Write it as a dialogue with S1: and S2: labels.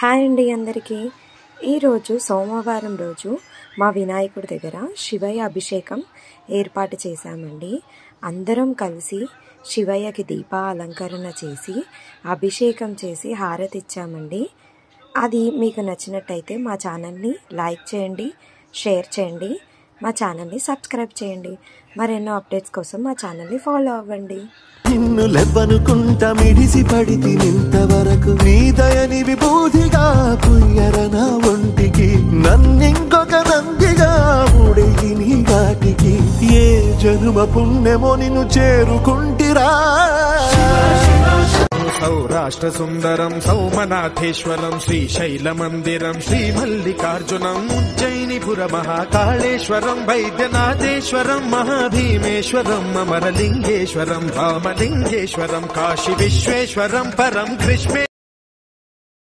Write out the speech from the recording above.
S1: Hi అండి అందరికీ. ఈరోజు సోమవారం రోజు మా వినాయకుడి దగ్గర శివయ్య అభిషేకం ఏర్పాటు చేశామండి. అందరం కలిసి శివయ్యకి దీప అలంకరణ చేసి అభిషేకం చేసి హారతి ఇచ్చామండి. అది మీకు నచ్చినట్టయితే మా ఛానల్ని లైక్ చేయండి, షేర్ చేయండి, మా ఛానల్ని సబ్స్క్రైబ్ చేయండి. మరెన్నో అప్డేట్స్ కోసం మా ఛానల్ని ఫాలో అవ్వండి.
S2: నిన్ను లెవ్వనుకుంటా మిడిసి పడితి నింతవరకు నీ దయని విభూతిగా పుయ్యర నా ఒంటికి నన్నింకొక నందిగా ఊడేయి నీ ఘాటికి ఏ జనుమ పుణ్యమో నిన్ను చేరుకుంటిరా.
S3: సౌరాష్ట్ర సుందరం సౌమనాథేశ్వరం శ్రీశైల మందిరం శ్రీ మల్లికార్జునం ఉజ్జయినిపుర మహాకాళేశ్వరం వైద్యనాథేశ్వరం మహాభీమేశ్వరం అమరలింగేశ్వరం రామలింగేశ్వరం కాశీ విశ్వేశ్వరం పరం కృష్ణే